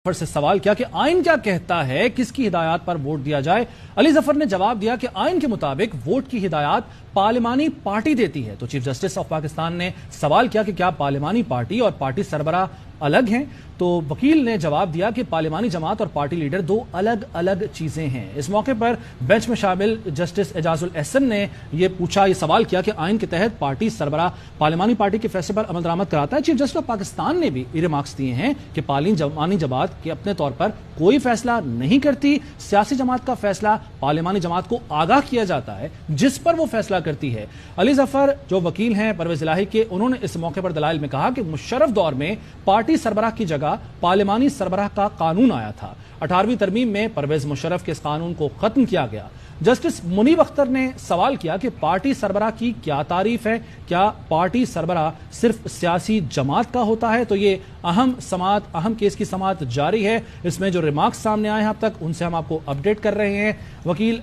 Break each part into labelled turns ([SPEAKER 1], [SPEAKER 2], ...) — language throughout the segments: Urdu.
[SPEAKER 1] سے سوال کیا کہ آئین کیا کہتا ہے کس کی ہدایات پر ووٹ دیا جائے۔ علی ظفر نے جواب دیا کہ آئین کے مطابق ووٹ کی ہدایات پارلیمانی پارٹی دیتی ہے۔ تو چیف جسٹس آف پاکستان نے سوال کیا کہ کیا پارلیمانی پارٹی اور پارٹی سربراہ الگ ہیں؟ تو وکیل نے جواب دیا کہ پارلیمانی جماعت اور پارٹی لیڈر دو الگ الگ چیزیں ہیں۔ اس موقع پر بینچ میں شامل جسٹس اعجاز الاحسن نے یہ سوال کیا کہ آئین کے تحت پارٹی سربراہ پارلیمانی پارٹی کے فیصلے پر عمل درآمد کراتا ہے۔ چیف جسٹس آف پاکستان نے بھی ریمارکس دیے ہیں کہ پارلیمانی جماعت کے اپنے طور پر کوئی فیصلہ نہیں کرتی، سیاسی جماعت کا فیصلہ پارلیمانی جماعت کو آگاہ کیا جاتا ہے جس پر وہ فیصلہ کرتی ہے۔ علی ظفر جو وکیل ہیں پرویز الہی کے، انہوں نے اس موقع پر دلائل میں کہا کہ مشرف دور میں پارٹی سربراہ کی جگہ پارلیمانی سربراہ کا قانون آیا تھا۔ 18ویں ترمیم میں پرویز مشرف کے اس قانون کو ختم کیا گیا۔ جسٹس منیب اختر نے سوال کیا کہ پارٹی سربراہ کی کیا تعریف ہے؟ کیا پارٹی سربراہ صرف سیاسی جماعت کا ہوتا ہے؟ تو یہ اہم کیس کی سماعت جاری ہے۔ اس میں جو ریمارکس سامنے آئے ہیں اب تک ان سے ہم آپ کو اپڈیٹ کر رہے ہیں۔ وکیل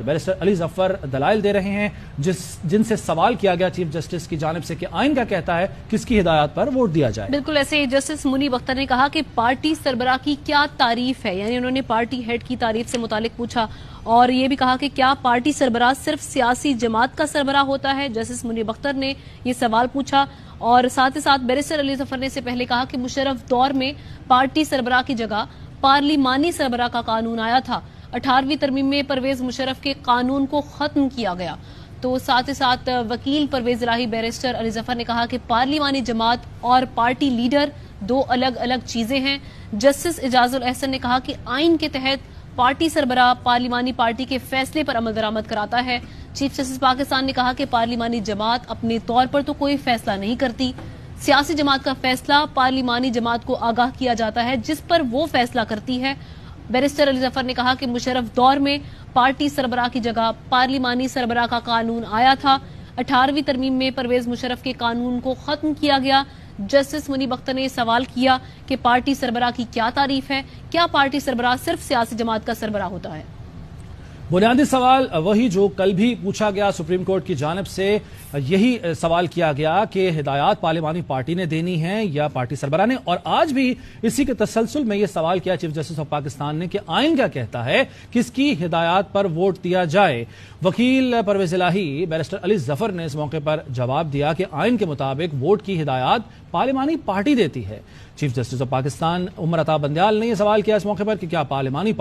[SPEAKER 1] بیرسٹر علی ظفر دلائل دے رہے ہیں جن سے سوال کیا گیا چیف جسٹس کی جانب سے کہ آئین کیا کہتا ہے کس کی ہدایات پر ووٹ دیا جائے۔
[SPEAKER 2] بالکل ایسے جسٹس منیب اختر نے کہا کہ پارٹی سربراہ کی کیا تعریف ہے، یعنی انہوں نے پارٹی ہیڈ کی تعریف سے متعلق پوچھا اور یہ بھی کہا کہ کیا پارٹی سربراہ صرف سیاسی جماعت کا سربراہ ہوتا ہے۔ جسٹس منیب اختر نے یہ سوال پوچھا اور ساتھ ہی ساتھ بیرسٹر علی ظفر نے اس سے پہلے کہا کہ مشرف دور میں پارٹی سربراہ کی جگہ پارلیمانی سربراہ کا قانون آیا تھا۔ 18ویں ترمیم میں پرویز مشرف کے قانون کو ختم کیا گیا۔ تو ساتھ ہی ساتھ وکیل پرویز الہی بیرسٹر علی ظفر نے کہا کہ پارلیمانی جماعت اور پارٹی لیڈر دو الگ الگ چیزیں ہیں۔ جسٹس اعجاز الاحسن نے کہا کہ آئین کے تحت پارٹی سربراہ پارلیمانی پارٹی کے فیصلے پر عمل درآمد کراتا ہے۔ چیف جسٹس پاکستان نے کہا کہ پارلیمانی جماعت اپنے طور پر تو کوئی فیصلہ نہیں کرتی، سیاسی جماعت کا فیصلہ پارلیمانی جماعت کو آگاہ کیا جاتا ہے جس پر وہ فیصلہ کرتی ہے۔ بیرسٹر علی ظفر نے کہا کہ مشرف دور میں پارٹی سربراہ کی جگہ پارلیمانی سربراہ کا قانون آیا تھا۔ 18ویں ترمیم میں پرویز مشرف کے قانون کو ختم کیا گیا۔ جسٹس منیب اختر نے سوال کیا کہ پارٹی سربراہ کی کیا تعریف ہے، کیا پارٹی سربراہ صرف سیاسی جماعت کا سربراہ ہوتا ہے؟
[SPEAKER 1] بنیادی سوال وہی جو کل بھی پوچھا گیا سپریم کورٹ کی جانب سے، یہی سوال کیا گیا کہ ہدایات پارلیمانی پارٹی نے دینی ہیں یا پارٹی سربراہ نے، اور آج بھی اسی کے تسلسل میں یہ سوال کیا چیف جسٹس آف پاکستان نے کہ آئین کیا کہتا ہے کس کی ہدایات پر ووٹ دیا جائے۔ وکیل پرویز الہی بیرسٹر علی ظفر نے اس موقع پر جواب دیا کہ آئین کے مطابق ووٹ کی ہدایات پارلیمانی پارٹی دیتی ہے۔ Chief justice of Pakistan Umar Ata Bandial نے یہ سوال کیا اس موقع پر کہ کیا پارلیمانی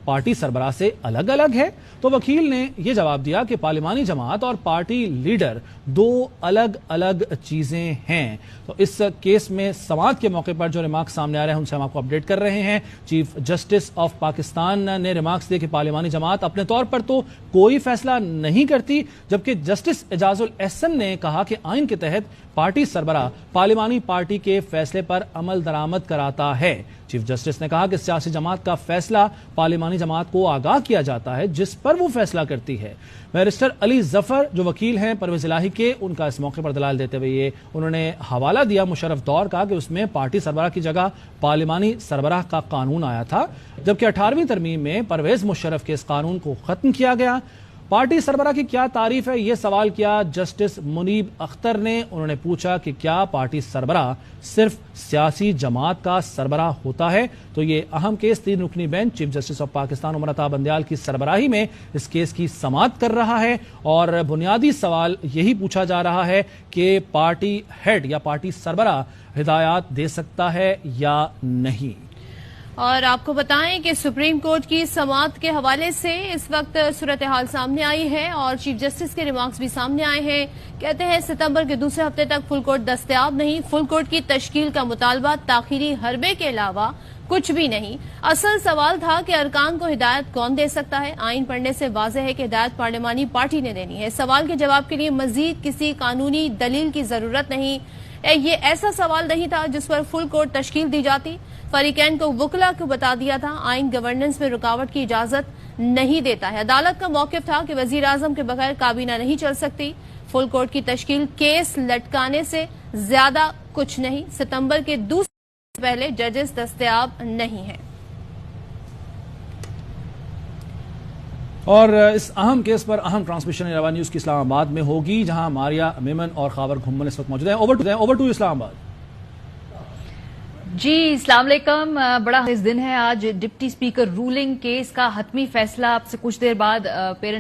[SPEAKER 1] پارٹی سربراہ سے الگ الگ ہے؟ تو وکیل نے یہ جواب دیا کہ پارلیمانی جماعت اور پارٹی لیڈر دو الگ الگ چیزیں ہیں۔ تو اس کیس میں سماعت کے موقع پر جو ریمارکس سامنے آ رہے ہیں ان سے ہم آپ کو اپڈیٹ کر رہے ہیں۔ چیف جسٹس آف پاکستان نے ریمارکس دیے کہ پارلیمانی جماعت اپنے طور پر تو کوئی فیصلہ نہیں کرتی، جبکہ جسٹس اعجاز الاحسن نے کہا کہ آئین کے تحت پارٹی سربراہ پارلیمانی پارٹی کے فیصلے پر عمل درآمد کراتا ہے۔ چیف جسٹس نے کہا کہ سیاسی جماعت کا فیصلہ پارلیمانی جماعت کو آگاہ کیا جاتا ہے جس پر وہ فیصلہ کرتی ہے۔ بیرسٹر علی ظفر جو وکیل ہیں پرویز الہی کے، ان کا اس موقع پر دلائل دیتے ہوئے انہوں نے حوالہ دیا مشرف دور کا کہ اس میں پارٹی سربراہ کی جگہ پارلیمانی سربراہ کا قانون آیا تھا، جبکہ 18ویں ترمیم میں پرویز مشرف کے اس قانون کو ختم کیا گیا۔ پارٹی سربراہ کی کیا تعریف ہے یہ سوال کیا جسٹس منیب اختر نے۔ انہوں نے پوچھا کہ کیا پارٹی سربراہ صرف سیاسی جماعت کا سربراہ ہوتا ہے؟ تو یہ اہم کیس 3 رکنی bench chief justice of Pakistan Umar Ata Bandial کی سربراہی میں اس کیس کی سماعت کر رہا ہے، اور بنیادی سوال یہی پوچھا جا رہا ہے کہ پارٹی ہیڈ یا پارٹی سربراہ ہدایات دے سکتا ہے یا نہیں۔
[SPEAKER 3] اور آپ کو بتائیں کہ سپریم کورٹ کی سماعت کے حوالے سے اس وقت صورتحال سامنے آئی ہے اور چیف جسٹس کے ریمارکس بھی سامنے آئے ہیں۔ کہتے ہیں ستمبر کے دوسرے ہفتے تک فل کورٹ دستیاب نہیں، فل کورٹ کی تشکیل کا مطالبہ تاخیری حربے کے علاوہ کچھ بھی نہیں۔ اصل سوال تھا کہ ارکان کو ہدایت کون دے سکتا ہے؟ آئین پڑھنے سے واضح ہے کہ ہدایت پارلیمانی پارٹی نے دینی ہے۔ سوال کے جواب کے لیے مزید کسی قانونی دلیل کی ضرورت نہیں۔ یہ ایسا سوال نہیں تھا جس پر فل کورٹ تشکیل دی جاتی۔ فریقین کو وکلا کو بتا دیا تھا آئین گورننس میں رکاوٹ کی اجازت نہیں دیتا ہے۔ عدالت کا موقف تھا کہ وزیر اعظم کے بغیر کابینہ نہیں چل سکتی۔ فل کورٹ کی تشکیل کیس لٹکانے سے زیادہ کچھ نہیں۔ ستمبر کے دوسرے سے پہلے ججز دستیاب نہیں ہیں۔
[SPEAKER 1] اور اس اہم کیس پر اہم ٹرانسمیشن ایروا نیوز کی اسلام آباد میں ہوگی، جہاں ماریا میمن اور خاور گھمن اس وقت موجود ہیں۔ اوور ٹو اسلام آباد۔
[SPEAKER 4] جی السلام علیکم. بڑا اس دن ہے آج. ڈپٹی اسپیکر رولنگ کیس کا حتمی فیصلہ اب سے کچھ دیر بعد پیرنٹ